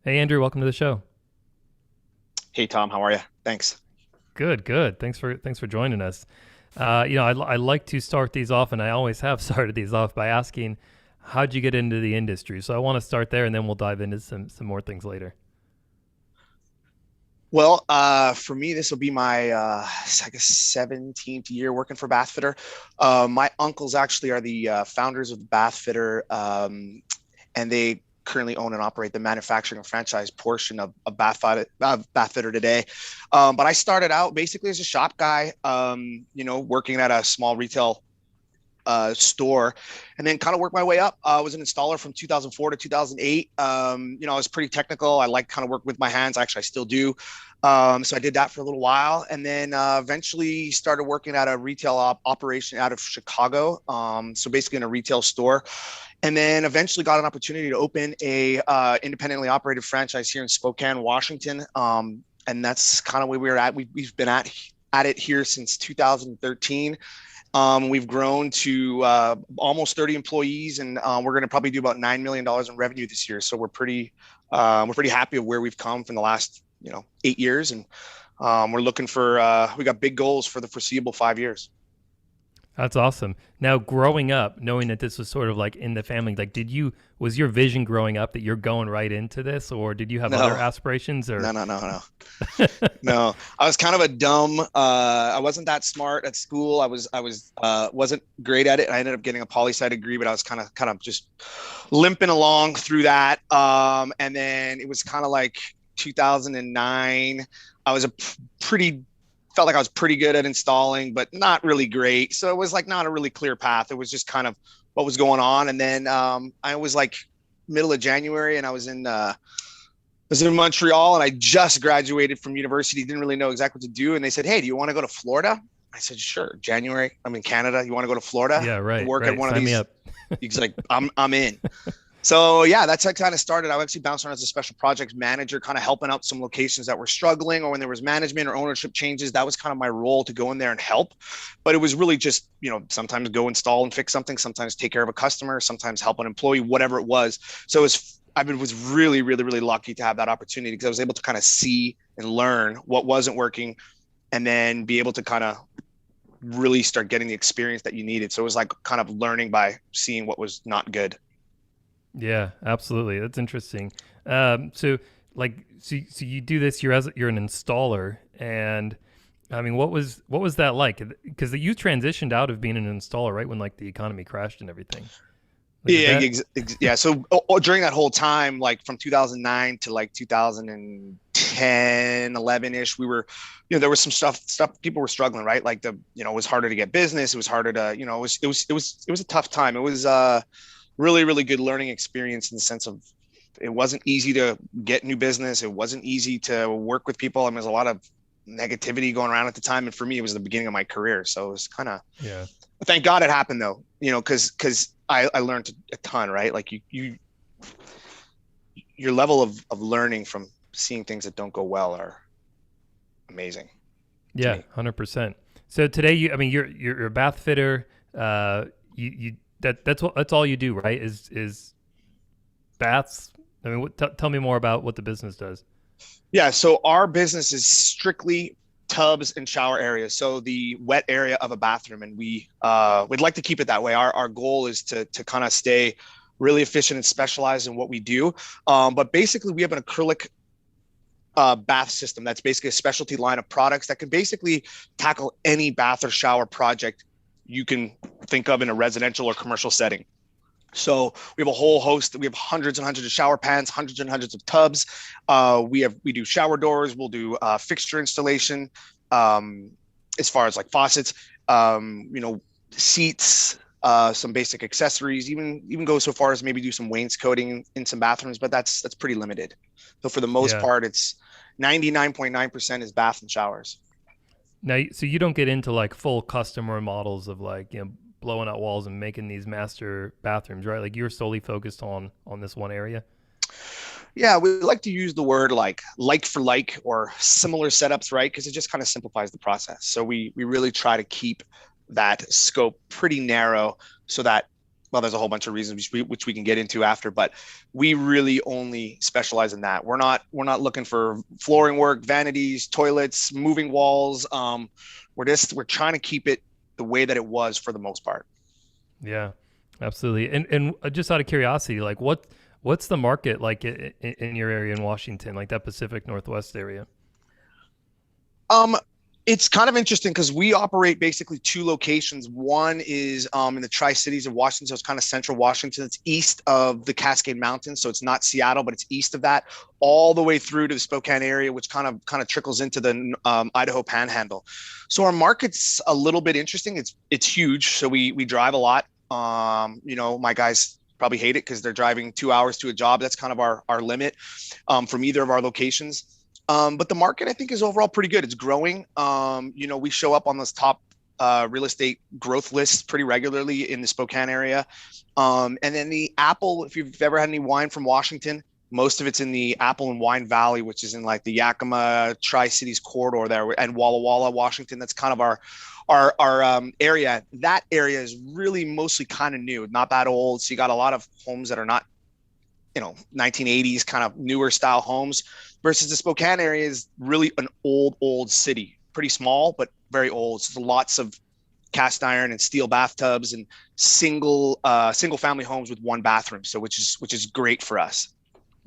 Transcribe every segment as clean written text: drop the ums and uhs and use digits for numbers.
Hey Andrew, welcome to the show. Hey Tom, how are you? Thanks. Good, good. Thanks for joining us. I like to start these off, and I always have started these off by asking, how'd you get into the industry? So I want to start there, and then we'll dive into some more things later. Well, for me, this will be my I guess 17th year working for Bath Fitter. My uncles actually are the founders of the Bath Fitter, and they currently own and operate the manufacturing and franchise portion of Bath Fitter today. But I started out basically as a shop guy, working at a small retail store, and then kind of worked my way up. I was an installer from 2004 to 2008. I was pretty technical. I like kind of work with my hands. Actually, I still do. So I did that for a little while, and then eventually started working at a retail operation out of Chicago. So basically in a retail store, and then eventually got an opportunity to open a independently operated franchise here in Spokane, Washington. And that's kind of where we're at. We've been at it here since 2013. We've grown to almost 30 employees, and we're going to probably do about $9 million in revenue this year. So we're pretty happy of where we've come from the last 8 years, and we're looking for we got big goals for the foreseeable 5 years. That's awesome. Now, growing up, knowing that this was sort of like in the family, like, was your vision growing up that you're going right into this, or did you have other No, aspirations, or? no. No, I was kind of a dumb. I wasn't that smart at school. I wasn't great at it. I ended up getting a poli sci degree, but I was kind of just limping along through that. And then it was kind of like 2009. I was a pretty felt like I was pretty good at installing, but not really great. So it was like not a really clear path. It was just kind of what was going on. And then I was like middle of January, and I was in Montreal, and I just graduated from university. Didn't really know exactly what to do, and they said, "Hey, do you want to go to Florida?" I said, "Sure." January, I'm in Canada. You want to go to Florida Yeah, to right, work at right. one of Sign me these? up. He's like, "I'm in." So yeah, that's how it kind of started. I actually bounced around as a special projects manager, kind of helping out some locations that were struggling, or when there was management or ownership changes. That was kind of my role, to go in there and help. But it was really just, sometimes go install and fix something, sometimes take care of a customer, sometimes help an employee, whatever it was. So was really, really, really lucky to have that opportunity, because I was able to kind of see and learn what wasn't working, and then be able to kind of really start getting the experience that you needed. So it was like kind of learning by seeing what was not good. Yeah, absolutely. That's interesting. So you do this. You're an installer, and I mean, what was that like? Because you transitioned out of being an installer right when like the economy crashed and everything. Like, is Yeah, that? yeah. So during that whole time, like from 2009 to like 2010, 11-ish, we were, there was some stuff people were struggling, right? Like it was harder to get business. It was harder to, it was a tough time. It was really, really good learning experience, in the sense of, it wasn't easy to get new business. It wasn't easy to work with people. I mean, there's a lot of negativity going around at the time. And for me, it was the beginning of my career. So it was kind of, Yeah, thank God it happened though, because I learned a ton, right? Like your level of learning from seeing things that don't go well are amazing to yeah, me. 100%. So today, I mean, you're a bath fitter. You that's all you do, right? Is baths? I mean, tell me more about what the business does. Yeah. So our business is strictly tubs and shower areas. So the wet area of a bathroom, and we'd like to keep it that way. Our goal is to kind of stay really efficient and specialized in what we do. But basically, we have an acrylic bath system that's basically a specialty line of products that can basically tackle any bath or shower project you can think of in a residential or commercial setting. So we have a whole host. We have hundreds and hundreds of shower pans, hundreds and hundreds of tubs. We do shower doors. We'll do fixture installation, um, as far as like faucets, seats, some basic accessories. Even go so far as maybe do some wainscoting in some bathrooms, but that's pretty limited. So for the most Yeah. part, it's 99.9% is bath and showers. Now, so you don't get into like full customer models of like blowing out walls and making these master bathrooms, right? Like you're solely focused on this one area. Yeah, we like to use the word like for like, or similar setups, right? Because it just kind of simplifies the process. So we really try to keep that scope pretty narrow, so that well, there's a whole bunch of reasons which we can get into after, but we really only specialize in that. We're not looking for flooring work, vanities, toilets, moving walls. We're trying to keep it the way that it was for the most part. Yeah, absolutely. And just out of curiosity, like what's the market like in your area in Washington, like that Pacific Northwest area? Um, it's kind of interesting because we operate basically two locations. One is in the Tri-Cities of Washington, so it's kind of central Washington. It's east of the Cascade Mountains, so it's not Seattle, but it's east of that, all the way through to the Spokane area, which kind of trickles into the Idaho Panhandle. So our market's a little bit interesting. It's huge, so we drive a lot. My guys probably hate it because they're driving 2 hours to a job. That's kind of our limit from either of our locations. But the market, I think, is overall pretty good. It's growing. We show up on those top real estate growth lists pretty regularly in the Spokane area. And then the apple, if you've ever had any wine from Washington, most of it's in the Apple and Wine Valley, which is in like the Yakima Tri-Cities corridor there, and Walla Walla, Washington. That's kind of our area. That area is really mostly kind of new, not that old. So you got a lot of homes that are not 1980s kind of newer style homes, versus the Spokane area is really an old city, pretty small but very old. So lots of cast iron and steel bathtubs and single family homes with one bathroom, so which is great for us.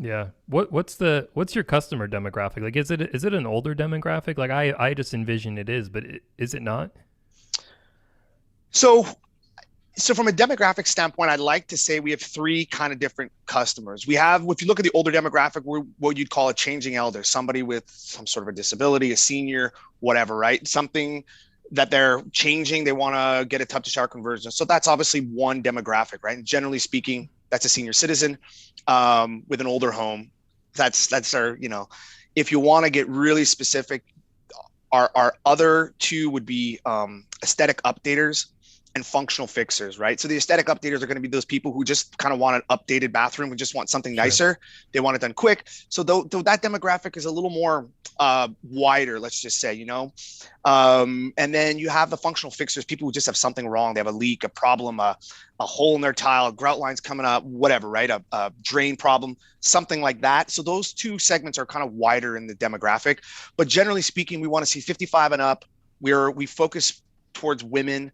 Yeah. What's your customer demographic? Like is it an older demographic? Like I just envision it is, but is it not? So so from a demographic standpoint, I'd like to say we have three kind of different customers. We have, if you look at the older demographic, we're what you'd call a changing elder, somebody with some sort of a disability, a senior, whatever, right? Something that they're changing, they want to get a tub to shower conversion. So that's obviously one demographic, right? And generally speaking, that's a senior citizen with an older home. That's our. If you want to get really specific, our other two would be aesthetic updaters and functional fixers, right? So the aesthetic updaters are going to be those people who just kind of want an updated bathroom and just want something Sure. nicer. They want it done quick. So though that demographic is a little more wider, let's just say, and then you have the functional fixers, people who just have something wrong. They have a leak, a problem, a hole in their tile, grout lines coming up, whatever, right? A drain problem, something like that. So those two segments are kind of wider in the demographic, but generally speaking, we want to see 55 and up. We focus towards women.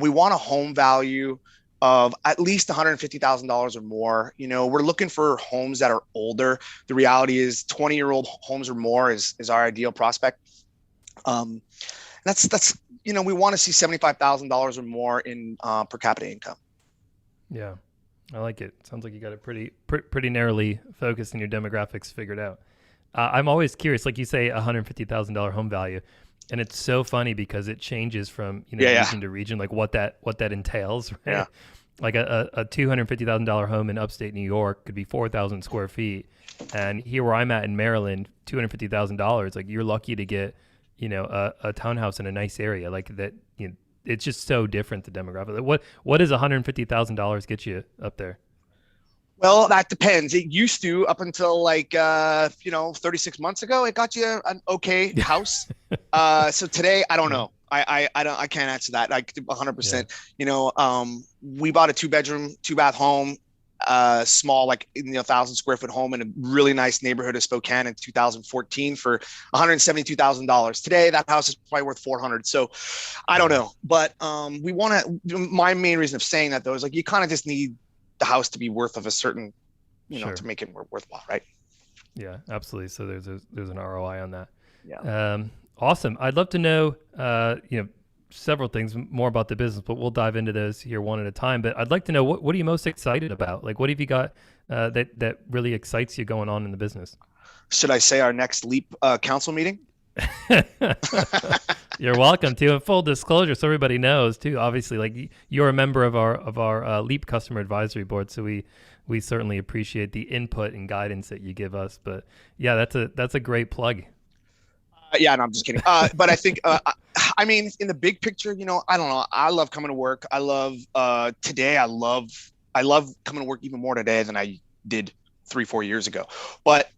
We want a home value of at least $150,000 or more. We're looking for homes that are older. The reality is 20-year-old homes or more is our ideal prospect. Um, we want to see $75,000 or more in per capita income. Yeah. I like it. Sounds like you got it pretty narrowly focused and your demographics figured out. I'm always curious, like you say, $150,000 home value, and it's so funny because it changes from Yeah, yeah, region to region, like what that entails, right? yeah. Like a $250,000 home in upstate New York could be 4,000 square feet, and here where I'm at in Maryland, $250,000, like you're lucky to get a townhouse in a nice area like that. It's just so different the demographic. Like what does $150,000 get you up there? Well, that depends. It used to, up until 36 months ago, it got you an okay house. So today, I don't Yeah. know. I can't answer that like Yeah. 100%. We bought a two-bedroom, two-bath home, small, like 1,000 square foot home in a really nice neighborhood of Spokane in 2014 for $172,000. Today, that house is probably worth 400. So I don't Yeah. know, but we want to. My main reason of saying that though is like you kind of just need the house to be worth of a certain, to Sure. make it worthwhile, right? Yeah, absolutely. So there's an ROI on that. Yeah. Awesome. I'd love to know, several things more about the business, but we'll dive into those here one at a time. But I'd like to know what are you most excited about? Like, what have you got that really excites you going on in the business? Should I say our next LEAP council meeting? You're welcome to. And full disclosure, so everybody knows too. Obviously, like you're a member of our Leap Customer Advisory Board, so we certainly appreciate the input and guidance that you give us. But yeah, that's a great plug. Yeah, no, I'm just kidding. But I think, I mean, in the big picture, I don't know. I love coming to work. I love today. I love coming to work even more today than I did 3, 4 years ago. But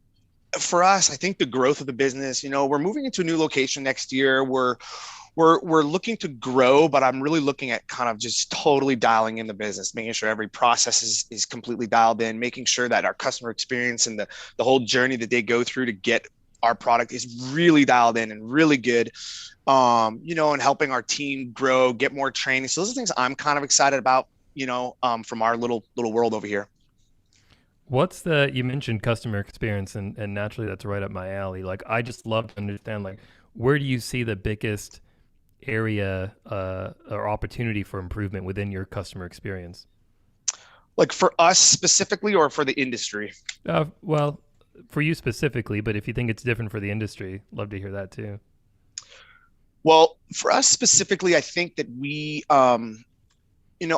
for us, I think the growth of the business, we're moving into a new location next year. we're looking to grow, but I'm really looking at kind of just totally dialing in the business, making sure every process is completely dialed in, making sure that our customer experience and the whole journey that they go through to get our product is really dialed in and really good. And helping our team grow, get more training. So those are things I'm kind of excited about, from our little world over here. You mentioned customer experience, and naturally that's right up my alley. Like, I just love to understand, like, where do you see the biggest area or opportunity for improvement within your customer experience? Like for us specifically, or for the industry? Well, for you specifically, but if you think it's different for the industry, love to hear that too. Well, for us specifically, I think that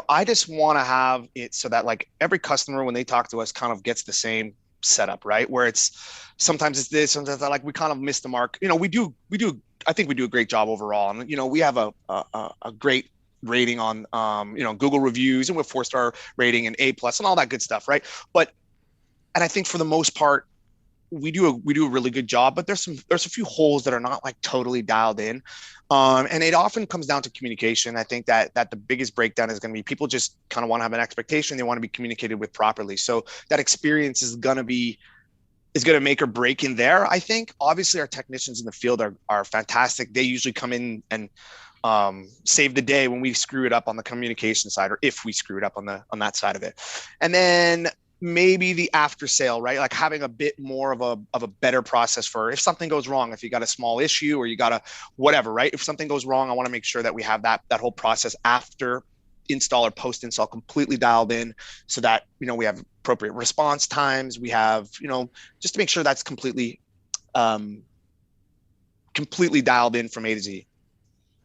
I just want to have it so that like every customer, when they talk to us, kind of gets the same setup, right? Where sometimes it's this, sometimes that, like we kind of miss the mark. We do. I think we do a great job overall, and we have a great rating on Google reviews, and with 4-star rating and A+ and all that good stuff, right? And I think for the most part, we do a really good job, but there's a few holes that are not like totally dialed in, and it often comes down to communication. I think that the biggest breakdown is going to be people just kind of want to have an expectation, they want to be communicated with properly. So that experience is going to make or break in there. I think obviously our technicians in the field are fantastic. They usually come in and save the day when we screw it up on the communication side, or if we screw it up on that side of it. And then maybe the after sale, right? Like having a bit more of a better process for if something goes wrong, if you got a small issue or you got a whatever, right? If something goes wrong, I want to make sure that we have that whole process after install or post install completely dialed in, so that we have appropriate response times. We have just to make sure that's completely dialed in from A to Z.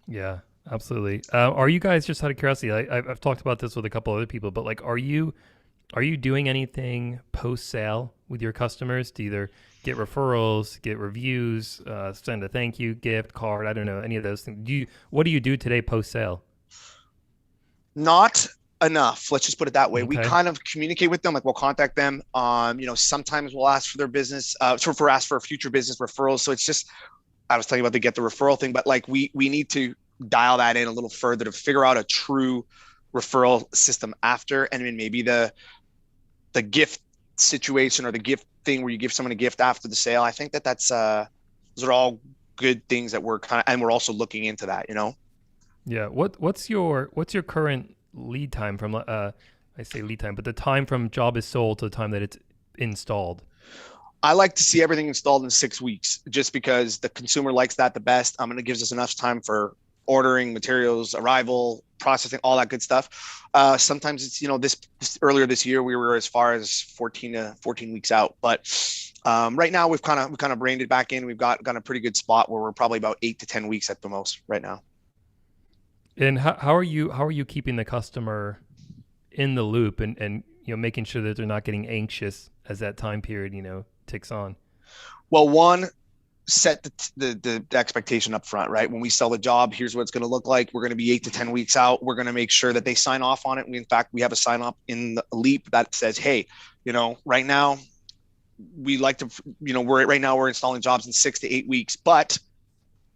Yeah, absolutely. Are you guys, just out of curiosity? I've talked about this with a couple other people, but like, are you doing anything post sale with your customers to either get referrals, get reviews, send a thank you gift card? I don't know, any of those things. What do you do today post sale? Not enough. Let's just put it that way. We Okay. kind of communicate with them, like we'll contact them. Sometimes we'll ask for their business, for ask for future business referrals. So it's just, I was telling you about the get the referral thing, but like we need to dial that in a little further to figure out a true referral system after, and then maybe the gift situation or the gift thing where you give someone a gift after the sale. I think that's those are all good things that we're kind of, and we're also looking into that. Yeah. What's your current lead time from I say lead time, but the time from job is sold to the time that it's installed? I like to see everything installed in 6 weeks, just because the consumer likes that the best. It gives us enough time for ordering materials, arrival, processing, all that good stuff. Sometimes it's, this earlier this year, we were as far as 14 weeks out, but right now we've kind of reined it back in. We've got a pretty good spot where we're probably about 8 to 10 weeks at the most right now. And how are you keeping the customer in the loop, and making sure that they're not getting anxious as that time period ticks on? Well, one, set the expectation up front, right? When we sell the job, here's what it's going to look like. We're going to be 8 to 10 weeks out. We're going to make sure that they sign off on it. In fact, we have a sign up in the Leap that says, hey, right now we like to, we're installing jobs in 6 to 8 weeks, but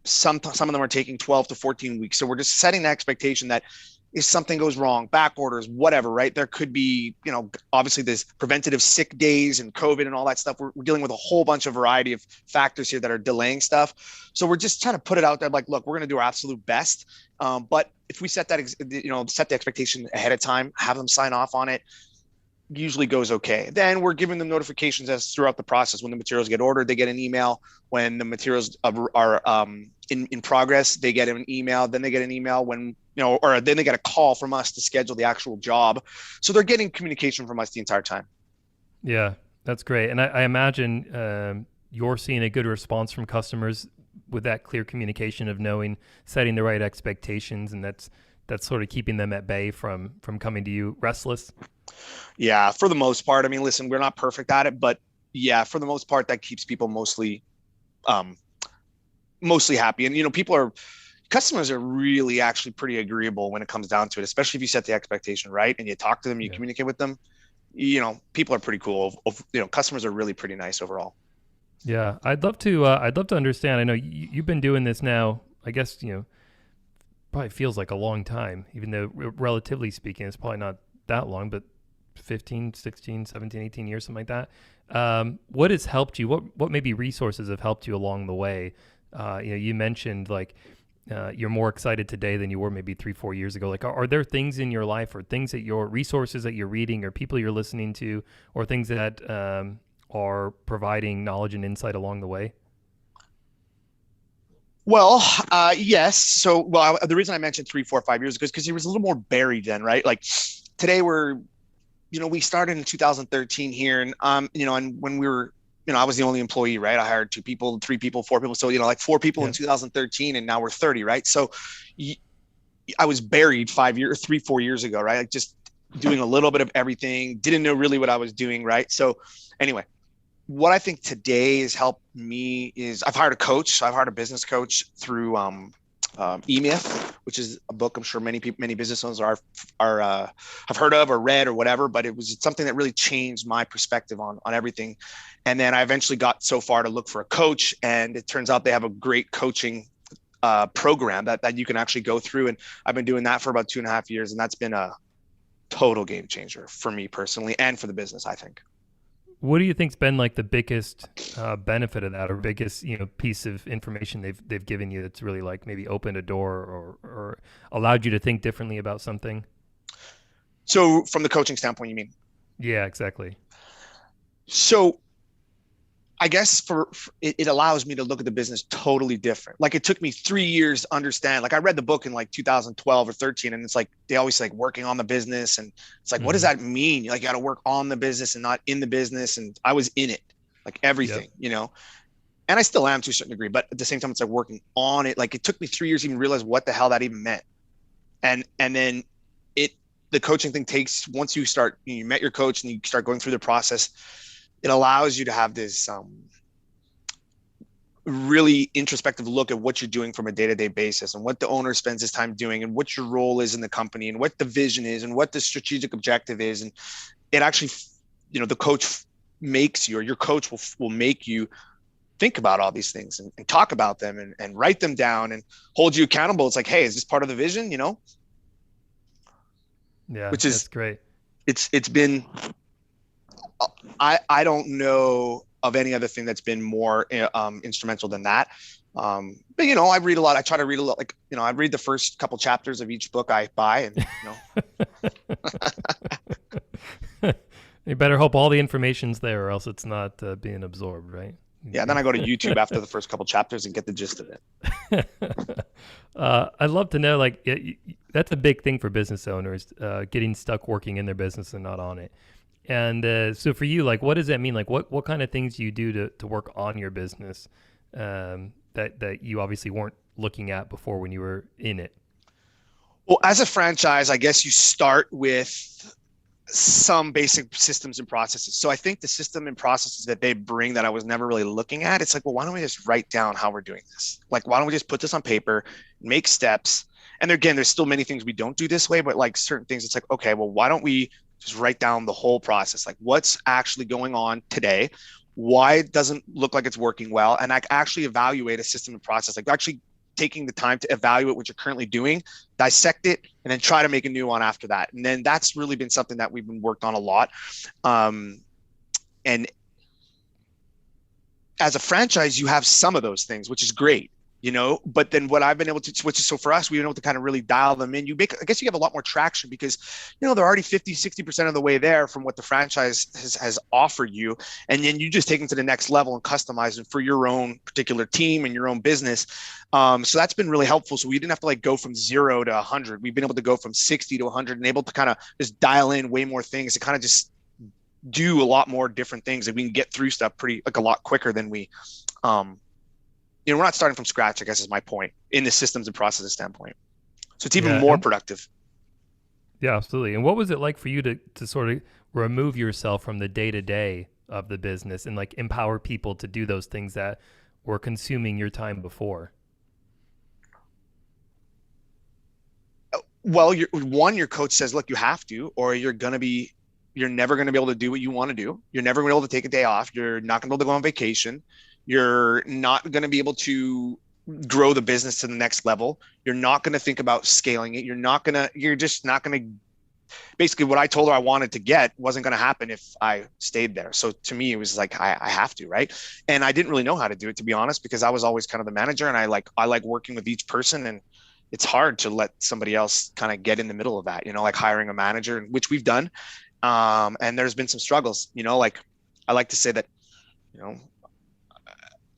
some of them are taking 12 to 14 weeks. So we're just setting the expectation that if something goes wrong, back orders, whatever, right? There could be, obviously there's preventative sick days and COVID and all that stuff. We're dealing with a whole bunch of variety of factors here that are delaying stuff. So we're just trying to put it out there like, look, we're going to do our absolute best. But if we set set the expectation ahead of time, have them sign off on it, usually goes okay. Then we're giving them notifications as throughout the process. When the materials get ordered, they get an email. When the materials are in progress, they get an email. Then they get an email when, or then they get a call from us to schedule the actual job. So they're getting communication from us the entire time. Yeah, that's great. And I imagine you're seeing a good response from customers with that clear communication of setting the right expectations, and that's sort of keeping them at bay from coming to you restless. Yeah, for the most part. I mean, listen, we're not perfect at it, but yeah, for the most part, that keeps people um, mostly happy. And customers are really actually pretty agreeable when it comes down to it, especially if you set the expectation right and you talk to them, you Yeah. communicate with them. People are pretty cool. Customers are really pretty nice overall. Yeah, I'd love to understand. I know you've been doing this now, I guess, probably feels like a long time, even though relatively speaking, it's probably not that long, but 15, 16, 17, 18 years, something like that. What has helped you? What maybe resources have helped you along the way? You mentioned like you're more excited today than you were maybe 3, 4 years ago. Like, are there things in your life or things that your resources that you're reading or people you're listening to or things that are providing knowledge and insight along the way? Well, yes. So, the reason I mentioned 3, 4, 5 years ago is because he was a little more buried then, right? Like today we started in 2013 here, and and when we were, I was the only employee, right? I hired 2 people, 3 people, 4 people. So, like 4 people in Yeah. 2013, and now we're 30, right? So I was buried 5 years, 3, 4 years ago, right? Like just doing a little bit of everything, didn't know really what I was doing, right? So anyway, what I think today has helped me is I've hired a coach. So I've hired a business coach through E-Myth, which is a book I'm sure many business owners have heard of or read or whatever. But it was something that really changed my perspective on everything. And then I eventually got so far to look for a coach, and it turns out they have a great coaching program that you can actually go through. And I've been doing that for about 2.5 years, and that's been a total game changer for me personally and for the business, I think. What do you think's been like the biggest benefit of that, or biggest piece of information they've given you that's really like maybe opened a door or allowed you to think differently about something? So from the coaching standpoint, you mean? Yeah, exactly. So I guess it allows me to look at the business totally different. Like it took me 3 years to understand. Like I read the book in like 2012 or 13, and it's like they always say, like working on the business, and it's like, what does Mm-hmm. that mean? Like you got to work on the business and not in the business. And I was in it, like Yep. everything. And I still am to a certain degree, but at the same time, it's like working on it. Like it took me 3 years to even realize what the hell that even meant. And then it the coaching thing takes once you met your coach and you start going through the process, it allows you to have this really introspective look at what you're doing from a day-to-day basis and what the owner spends his time doing and what your role is in the company and what the vision is and what the strategic objective is. And it actually, the coach makes you, or your coach will make you think about all these things and talk about them and write them down and hold you accountable. It's like, hey, is this part of the vision? Yeah, Which is that's great. it's been I don't know of any other thing that's been more instrumental than that. But I read a lot. I try to read a lot. Like I read the first couple chapters of each book I buy, and You better hope all the information's there, or else it's not being absorbed, right? yeah. Then I go to YouTube after the first couple chapters and get the gist of it. I'd love to know, like, that's a big thing for business owners, getting stuck working in their business and not on it. And so for you, like, what does that mean? Like, what kind of things do you do to work on your business that you obviously weren't looking at before when you were in it? Well, as a franchise, I guess you start with some basic systems and processes. So I think the system and processes that they bring that I was never really looking at, it's like, well, why don't we just write down how we're doing this? Like, why don't we just put this on paper, make steps? And again, there's still many things we don't do this way, but like certain things, it's like, okay, well, why don't we just write down the whole process? Like what's actually going on today? Why it doesn't look like it's working well? And I actually evaluate a system and process, like actually taking the time to evaluate what you're currently doing, dissect it, and then try to make a new one after that. And then that's really been something that we've been worked on a lot. And as a franchise, you have some of those things, which is great. But then what I've been able to, which is so for us, we've been able to kind of really dial them in. I guess you have a lot more traction because, they're already 50, 60% of the way there from what the franchise has offered you. And then you just take them to the next level and customize them for your own particular team and your own business. So that's been really helpful. So we didn't have to like go from 0 to 100. We've been able to go from 60 to 100 and able to kind of just dial in way more things to kind of just do a lot more different things, and we can get through stuff a lot quicker than we're not starting from scratch, I guess is my point, in the systems and processes standpoint. So it's even Yeah, more and productive. yeah, absolutely. And what was it like for you to sort of remove yourself from the day to day of the business and like empower people to do those things that were consuming your time before? Well, your coach says, look, you have to, or you're never going to be able to do what you want to do. You're never going to be able to take a day off. You're not going to be able to go on vacation. You're not going to be able to grow the business to the next level. You're not going to think about scaling it. You're just not going to, basically what I told her I wanted to get wasn't going to happen if I stayed there. So to me, it was like, I have to, right. And I didn't really know how to do it, to be honest, because I was always kind of the manager, and I like working with each person. And it's hard to let somebody else kind of get in the middle of that, like hiring a manager, which we've done. And there's been some struggles, like I like to say that, you know,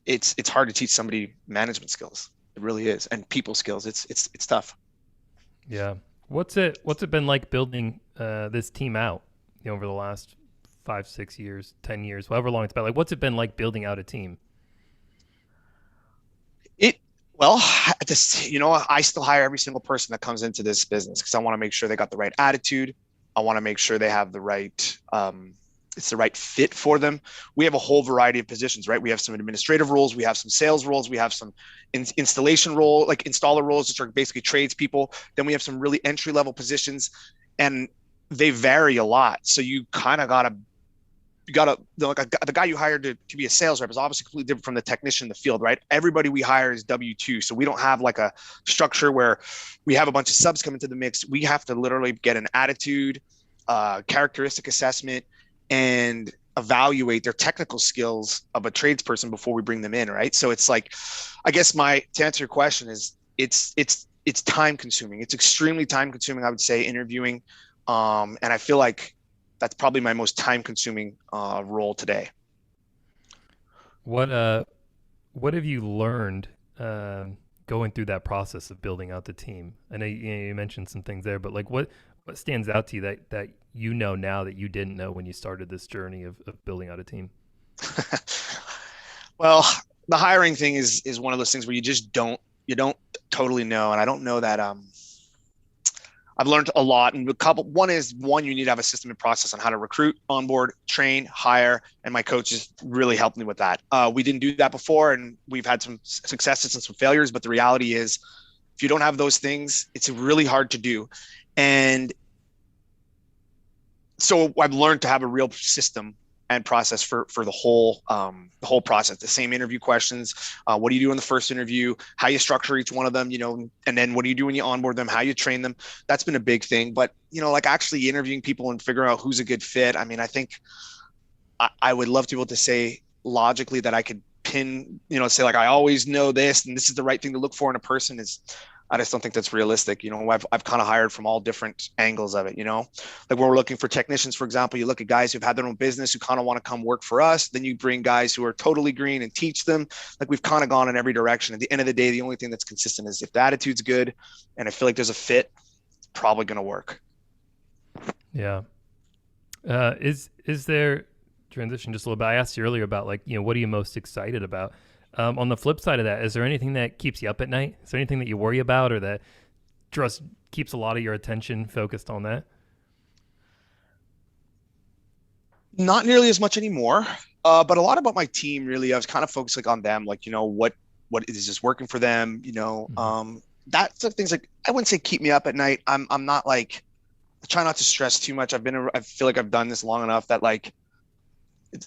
it's hard to teach somebody management skills. It really is. And people skills. It's tough. Yeah. What's it been like building this team out, over the last 5, 6 years, 10 years, however long it's been? Like, what's it been like building out a team? It well, just I still hire every single person that comes into this business because I want to make sure they got the right attitude. I want to make sure they have the right it's the right fit for them. We have a whole variety of positions, right? We have some administrative roles, we have some sales roles, we have some installation role, like installer roles, which are basically tradespeople. Then we have some really entry level positions, and they vary a lot. So you gotta like the guy you hired to be a sales rep is obviously completely different from the technician in the field, right? Everybody we hire is W-2, so we don't have like a structure where we have a bunch of subs come into the mix. We have to literally get an attitude, characteristic assessment, and evaluate their technical skills of a tradesperson before we bring them in, right? So it's like, I guess to answer your question is, it's time consuming. It's extremely time consuming, I would say, interviewing, and I feel like that's probably my most time consuming role today. What uh what have you learned going through that process of building out the team? I know you mentioned some things there, but like what stands out to you that now that you didn't know when you started this journey of building out a team? Well, the hiring thing is one of those things where you don't totally know, and I don't know that I've learned a lot. And one, you need to have a system and process on how to recruit, onboard, train, hire. And my coaches really helped me with that. We didn't do that before, and we've had some successes and some failures. But the reality is, if you don't have those things, it's really hard to do. And so I've learned to have a real system and process for the whole process. The same interview questions. What do you do in the first interview? How you structure each one of them, and then what do you do when you onboard them? How you train them? That's been a big thing. But like actually interviewing people and figuring out who's a good fit. I mean, I think I would love to be able to say logically that I could pin, say like I always know this and this is the right thing to look for in a person. I just don't think that's realistic. I've kind of hired from all different angles of it. Like when we're looking for technicians, for example, you look at guys who've had their own business who kind of want to come work for us. Then you bring guys who are totally green and teach them. Like we've kind of gone in every direction. At the end of the day, the only thing that's consistent is if the attitude's good and I feel like there's a fit, it's probably going to work. Yeah. Is there transition just a little bit? I asked you earlier about like, what are you most excited about? On the flip side of that, is there anything that keeps you up at night? Is there anything that you worry about or that just keeps a lot of your attention focused on that? Not nearly as much anymore, but a lot about my team. Really, I was kind of focused like on them, like what is this working for them? Mm-hmm. That's the things like I wouldn't say keep me up at night. I'm not like I try not to stress too much. I feel like I've done this long enough that like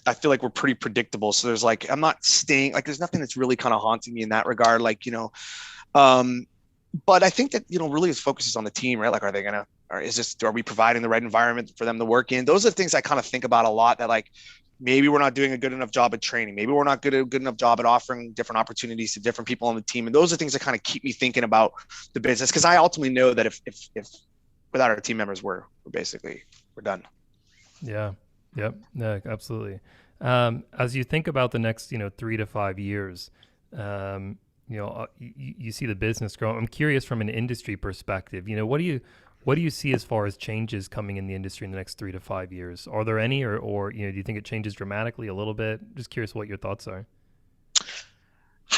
I feel like we're pretty predictable. So there's like I'm not staying like there's nothing that's really kind of haunting me in that regard. Like um, but I think that really his focus is on the team, right? Like, are we providing the right environment for them to work in? Those are the things I kind of think about a lot. That like maybe we're not doing a good enough job at training. Maybe we're not good enough job at offering different opportunities to different people on the team. And those are things that kind of keep me thinking about the business because I ultimately know that if without our team members, we're done. Yeah. Yep. No, absolutely. As you think about the next, 3 to 5 years, you see the business grow. I'm curious from an industry perspective. What do you see as far as changes coming in the industry in the next 3 to 5 years? Are there any, or do you think it changes dramatically a little bit? Just curious what your thoughts are.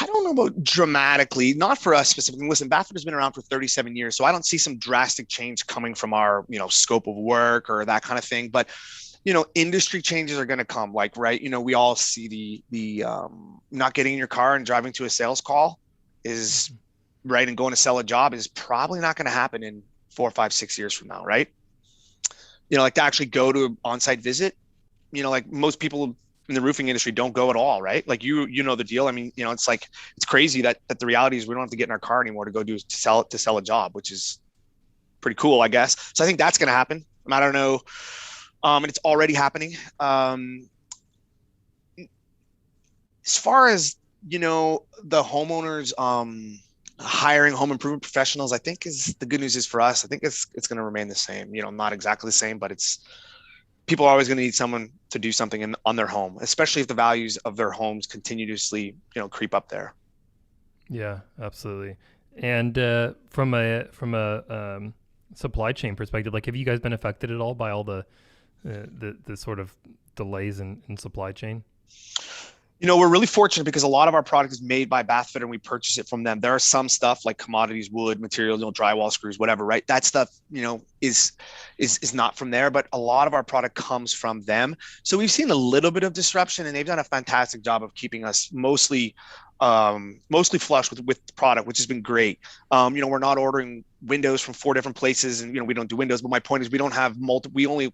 I don't know about dramatically, not for us specifically. Listen, Bathurst has been around for 37 years, so I don't see some drastic change coming from our, scope of work or that kind of thing. But industry changes are going to come. Like, right, we all see the not getting in your car and driving to a sales call is right, and going to sell a job is probably not going to happen in 4, 5, 6 years from now, right? Like to actually go to an on-site visit, like most people, in the roofing industry don't go at all, right? Like you know the deal. I mean, it's like it's crazy that the reality is we don't have to get in our car anymore to go to sell a job, which is pretty cool, I guess. So I think that's going to happen. I don't know, and it's already happening. As far as the homeowners hiring home improvement professionals, I think is the good news is for us. I think it's going to remain the same. Not exactly the same, but it's people are always going to need someone to do something on their home, especially if the values of their homes continuously creep up there. Yeah, absolutely. And from a supply chain perspective, like have you guys been affected at all by all the sort of delays in supply chain? We're really fortunate because a lot of our product is made by Bathfitter and we purchase it from them. There are some stuff like commodities, wood, materials, drywall, screws, whatever, right? That stuff, is not from there, but a lot of our product comes from them. So we've seen a little bit of disruption and they've done a fantastic job of keeping us mostly flush with the product, which has been great. We're not ordering windows from 4 different places and, we don't do windows, but my point is we don't have we only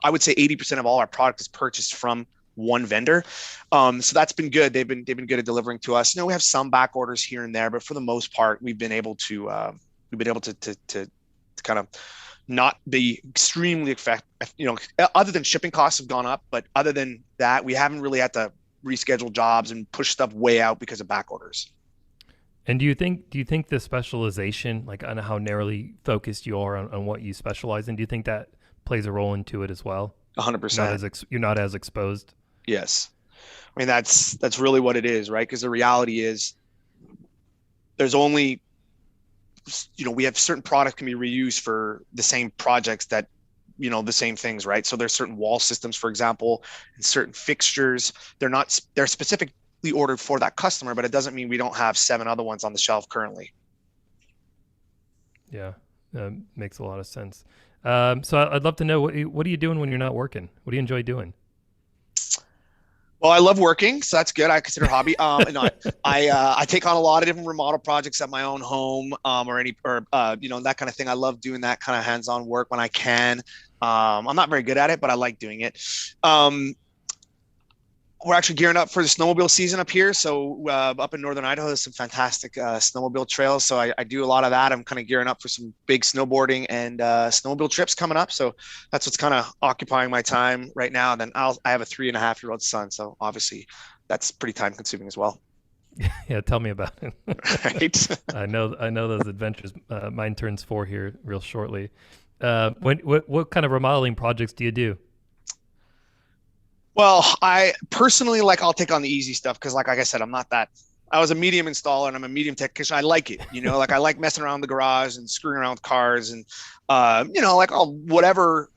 I would say 80% of all our product is purchased from one vendor. So that's been good. They've been good at delivering to us. We have some back orders here and there, but for the most part, we've been able to kind of not be extremely other than shipping costs have gone up, but other than that, we haven't really had to reschedule jobs and push stuff way out because of back orders. And do you think the specialization, like on how narrowly focused you are on what you specialize in, do you think that plays a role into it as well? 100%. You're not as exposed. Yes. I mean, that's really what it is, right? Because the reality is there's only, we have certain products can be reused for the same projects that, the same things, right? So there's certain wall systems, for example, and certain fixtures. They're specifically ordered for that customer, but it doesn't mean we don't have 7 other ones on the shelf currently. Yeah, makes a lot of sense. So I'd love to know what are you doing when you're not working? What do you enjoy doing? Well, I love working, so that's good. I consider it a hobby. I take on a lot of different remodel projects at my own home, or that kind of thing. I love doing that kind of hands-on work when I can. I'm not very good at it, but I like doing it. We're actually gearing up for the snowmobile season up here. So up in northern Idaho, there's some fantastic snowmobile trails. So I do a lot of that. I'm kind of gearing up for some big snowboarding and snowmobile trips coming up. So that's what's kind of occupying my time right now. Then I have a 3.5-year-old son. So obviously that's pretty time consuming as well. Yeah, tell me about it. Right. I know those adventures. Mine turns 4 here real shortly. What kind of remodeling projects do you do? Well, I personally I'll take on the easy stuff because like I said, I was a medium installer and I'm a medium technician. I like it, I like messing around the garage and screwing around with cars and, whatever.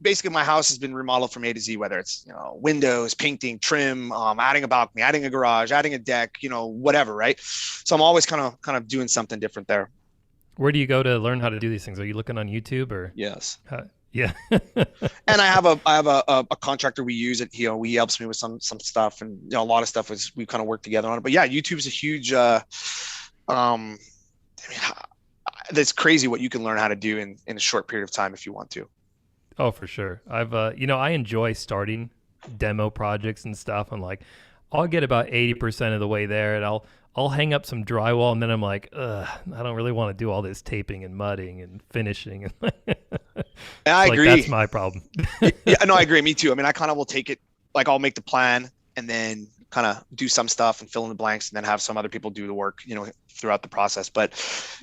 Basically my house has been remodeled from A to Z, whether it's, windows, painting, trim, adding a balcony, adding a garage, adding a deck, whatever. Right. So I'm always kind of doing something different there. Where do you go to learn how to do these things? Are you looking on YouTube or? Yes. Yeah. And I have a contractor we use it. He helps me with some stuff and a lot of stuff we kind of work together on it. But yeah, YouTube's a huge. I mean, it's crazy what you can learn how to do in a short period of time if you want to. Oh, for sure. I've I enjoy starting demo projects and stuff. I'm like, I'll get about 80% of the way there, and I'll hang up some drywall, and then I'm like, ugh, I don't really want to do all this taping and mudding and finishing. I agree. That's my problem. Yeah, no, I agree. Me too. I mean, I kind of will take it, I'll make the plan and then kind of do some stuff and fill in the blanks and then have some other people do the work, throughout the process. But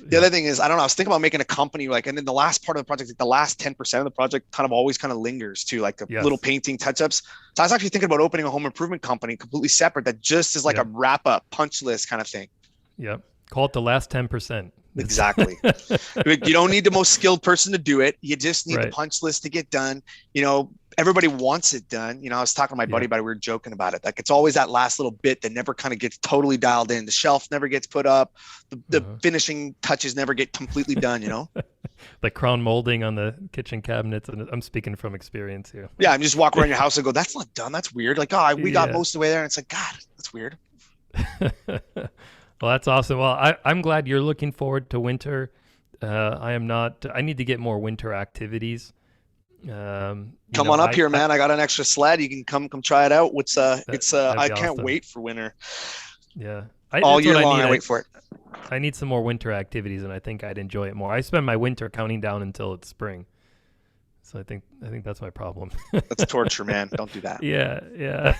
the other thing is, I don't know, I was thinking about making a company, and then the last part of the project, the last 10% of the project always lingers too, little painting touch-ups. So I was actually thinking about opening a home improvement company completely separate that just is a wrap-up punch list kind of thing. Yep. Call it the last 10%. Exactly. You don't need the most skilled person to do it. You just need the punch list to get done. Everybody wants it done. I was talking to my buddy about it. We were joking about it. It's always that last little bit that never kind of gets totally dialed in. The shelf never gets put up. The finishing touches never get completely done, The crown molding on the kitchen cabinets. And I'm speaking from experience here. Yeah. I'm just walking around your house and go, that's not done. That's weird. We got most of the way there. And it's God, that's weird. Well, that's awesome. Well, I'm glad you're looking forward to winter. I am not. I need to get more winter activities. Come on up here, man. I got an extra sled. You can come try it out. That'd I be can't awesome. wait for winter. Yeah, All that's what year I long, need. I wait for it. I need some more winter activities, and I think I'd enjoy it more. I spend my winter counting down until it's spring, so I think that's my problem. That's torture, man. Don't do that. Yeah, yeah.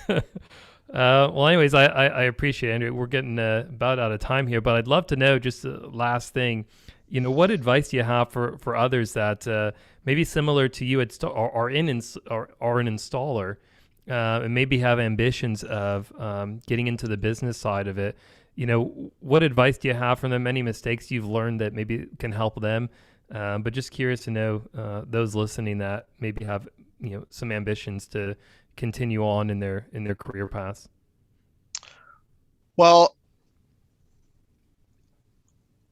Well, anyways, I appreciate it, Andrew. We're getting about out of time here, but I'd love to know just the last thing. What advice do you have for others that maybe similar to you are an installer and maybe have ambitions of getting into the business side of it? What advice do you have from them? Any mistakes you've learned that maybe can help them? But just curious to know those listening that maybe have some ambitions to continue on in their career paths. Well,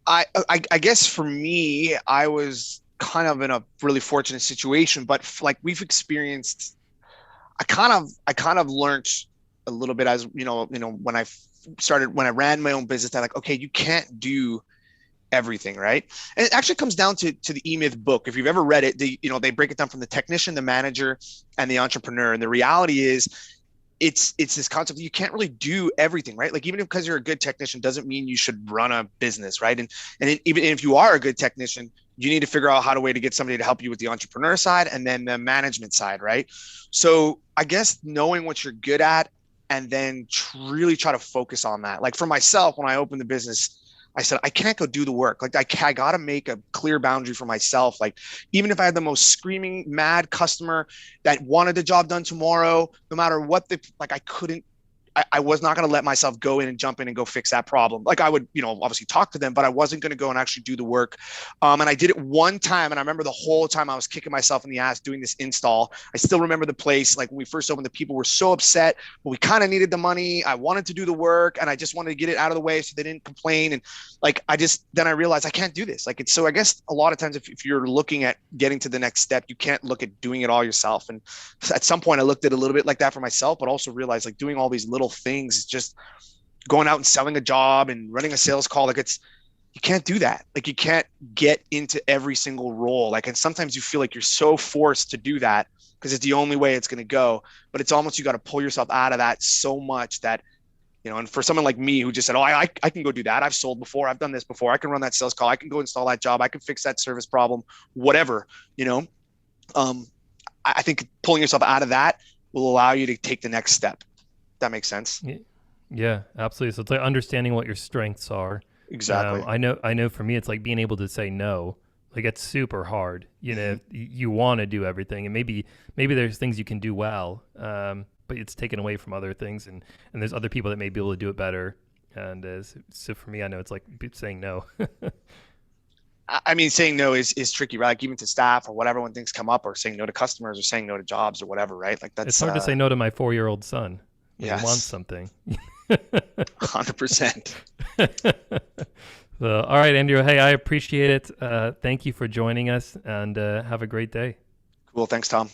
I guess for me, I was kind of in a really fortunate situation, but like we've experienced, I kind of learned a little bit as when when I ran my own business, that like, okay, you can't do everything, right? And it actually comes down to the E-Myth book. If you've ever read it, they break it down from the technician, the manager, and the entrepreneur. And the reality is, it's this concept that you can't really do everything, right? Like even because you're a good technician doesn't mean you should run a business, right? Even if you are a good technician, you need to figure out how to get somebody to help you with the entrepreneur side and then the management side, right? So I guess knowing what you're good at and then really try to focus on that. Like for myself, when I opened the business, I said, I can't go do the work. Like I got to make a clear boundary for myself. Like even if I had the most screaming mad customer that wanted the job done tomorrow, no matter what I couldn't, I was not going to let myself go in and jump in and go fix that problem. Like I would, obviously talk to them, but I wasn't going to go and actually do the work. And I did it one time. And I remember the whole time I was kicking myself in the ass doing this install. I still remember the place. Like when we first opened, the people were so upset, but we kind of needed the money. I wanted to do the work and I just wanted to get it out of the way so they didn't complain. And then I realized I can't do this. So I guess a lot of times if you're looking at getting to the next step, you can't look at doing it all yourself. And at some point I looked at it a little bit like that for myself, but also realized like doing all these little things is just going out and selling a job and running a sales call. Like you can't do that. Like you can't get into every single role. Like, and sometimes you feel like you're so forced to do that because it's the only way it's going to go. But it's almost, you got to pull yourself out of that so much that, and for someone like me who just said, oh, I can go do that. I've sold before. I've done this before. I can run that sales call. I can go install that job. I can fix that service problem, whatever, I think pulling yourself out of that will allow you to take the next step. That makes sense. Yeah, absolutely. So it's like understanding what your strengths are. Exactly. I know for me, it's like being able to say no. Like it's super hard. You want to do everything, and maybe there's things you can do well, but it's taken away from other things, and there's other people that may be able to do it better. And so for me, I know it's like saying no. I mean, saying no is tricky, right? Like even to staff or whatever, when things come up, or saying no to customers or saying no to jobs or whatever, right? Like that's, it's hard to say no to my 4-year-old son when yes. he wants something. 100%. So, all right, Andrew. Hey, I appreciate it. Thank you for joining us, and have a great day. Cool. Thanks, Tom.